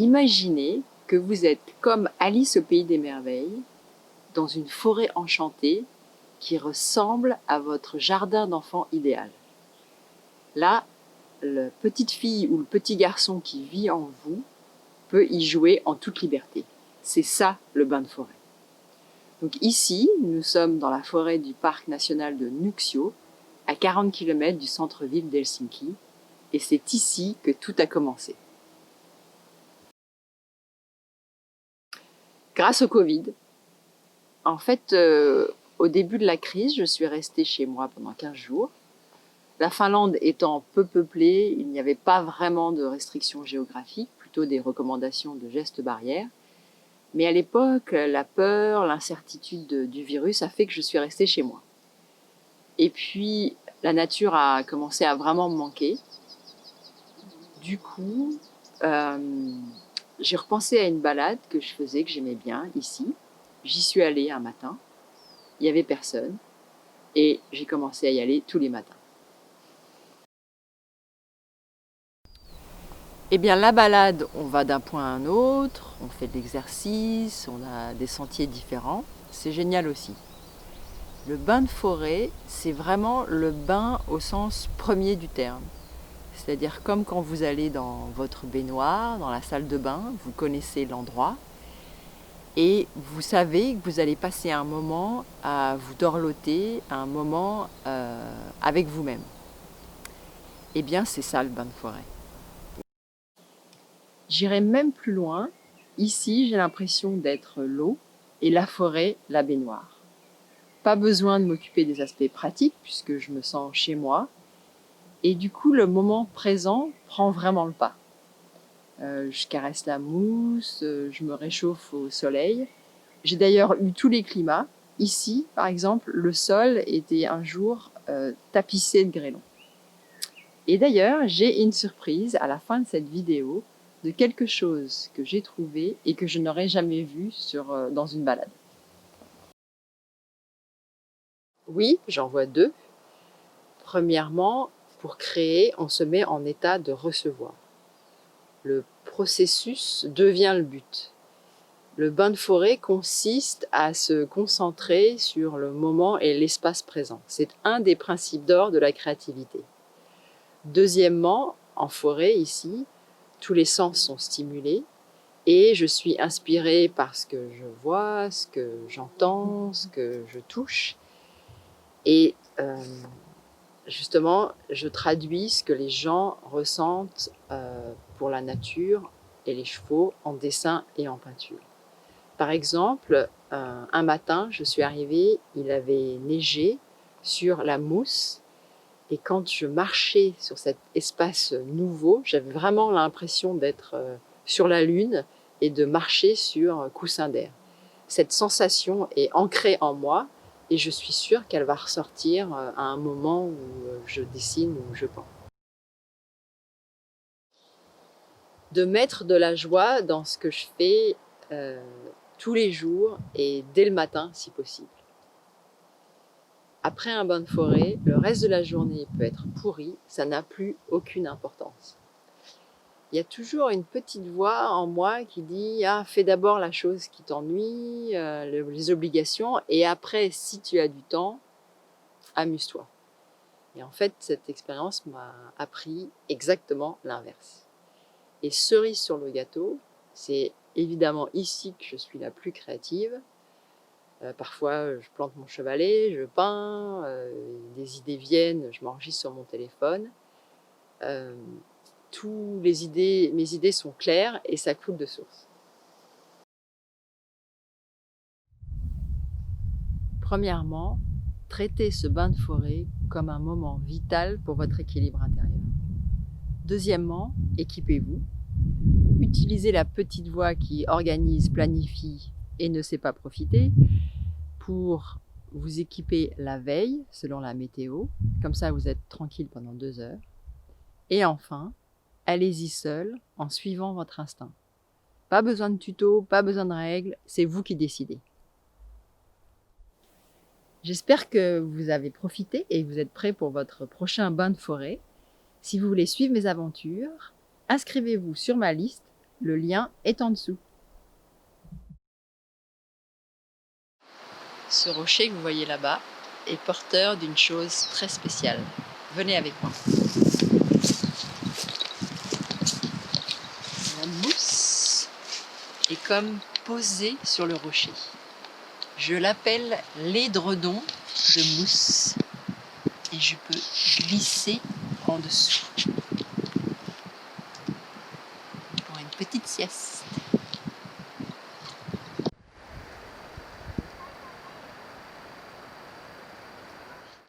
Imaginez que vous êtes comme Alice au pays des merveilles, dans une forêt enchantée qui ressemble à votre jardin d'enfants idéal. Là, la petite fille ou le petit garçon qui vit en vous peut y jouer en toute liberté. C'est ça le bain de forêt. Donc ici, nous sommes dans la forêt du parc national de Nuuksio, à 40 km du centre-ville d'Helsinki, et c'est ici que tout a commencé. Grâce au Covid, en fait, au début de la crise, je suis restée chez moi pendant 15 jours. La Finlande étant peu peuplée, il n'y avait pas vraiment de restrictions géographiques, plutôt des recommandations de gestes barrières. Mais à l'époque, la peur, l'incertitude du virus a fait que je suis restée chez moi. Et puis, la nature a commencé à vraiment me manquer. Du coup, j'ai repensé à une balade que je faisais, que j'aimais bien, ici. J'y suis allée un matin, il n'y avait personne, et j'ai commencé à y aller tous les matins. Eh bien, la balade, on va d'un point à un autre, on fait de l'exercice, on a des sentiers différents. C'est génial aussi. Le bain de forêt, c'est vraiment le bain au sens premier du terme. C'est-à-dire comme quand vous allez dans votre baignoire, dans la salle de bain, vous connaissez l'endroit et vous savez que vous allez passer un moment à vous dorloter, un moment avec vous-même. Eh bien, c'est ça le bain de forêt. J'irai même plus loin. Ici, j'ai l'impression d'être l'eau et la forêt, la baignoire. Pas besoin de m'occuper des aspects pratiques puisque je me sens chez moi. Et du coup, le moment présent prend vraiment le pas. Je caresse la mousse, je me réchauffe au soleil. J'ai d'ailleurs eu tous les climats. Ici, par exemple, le sol était un jour tapissé de grêlons. Et d'ailleurs, j'ai une surprise à la fin de cette vidéo de quelque chose que j'ai trouvé et que je n'aurais jamais vu dans une balade. Oui, j'en vois deux. Premièrement, pour créer, on se met en état de recevoir. Le processus devient le but. Le bain de forêt consiste à se concentrer sur le moment et l'espace présent. C'est un des principes d'or de la créativité. Deuxièmement, en forêt, ici, tous les sens sont stimulés et je suis inspirée par ce que je vois, ce que j'entends, ce que je touche. Et justement, je traduis ce que les gens ressentent pour la nature et les chevaux en dessin et en peinture. Par exemple, un matin, je suis arrivée, il avait neigé sur la mousse et quand je marchais sur cet espace nouveau, j'avais vraiment l'impression d'être sur la lune et de marcher sur un coussin d'air. Cette sensation est ancrée en moi et je suis sûre qu'elle va ressortir à un moment où je dessine ou je peins. De mettre de la joie dans ce que je fais tous les jours et dès le matin si possible. Après un bain de forêt, le reste de la journée peut être pourri, ça n'a plus aucune importance. Il y a toujours une petite voix en moi qui dit « Ah, fais d'abord la chose qui t'ennuie, les obligations, et après, si tu as du temps, amuse-toi. » Et en fait, cette expérience m'a appris exactement l'inverse. Et cerise sur le gâteau, c'est évidemment ici que je suis la plus créative. Parfois, je plante mon chevalet, je peins, des idées viennent, je m'enregistre sur mon téléphone. Mes idées sont claires et ça coule de source. Premièrement, traitez ce bain de forêt comme un moment vital pour votre équilibre intérieur. Deuxièmement, équipez-vous. Utilisez la petite voix qui organise, planifie et ne sait pas profiter pour vous équiper la veille selon la météo. Comme ça, vous êtes tranquille pendant 2 heures. Et enfin, allez-y seul en suivant votre instinct. Pas besoin de tuto, pas besoin de règles, c'est vous qui décidez. J'espère que vous avez profité et que vous êtes prêts pour votre prochain bain de forêt. Si vous voulez suivre mes aventures, inscrivez-vous sur ma liste Le lien est en dessous. Ce rocher que vous voyez là-bas est porteur d'une chose très spéciale. Venez avec moi. La mousse est comme posée sur le rocher. Je l'appelle l'édredon de mousse et je peux glisser en dessous pour une petite sieste.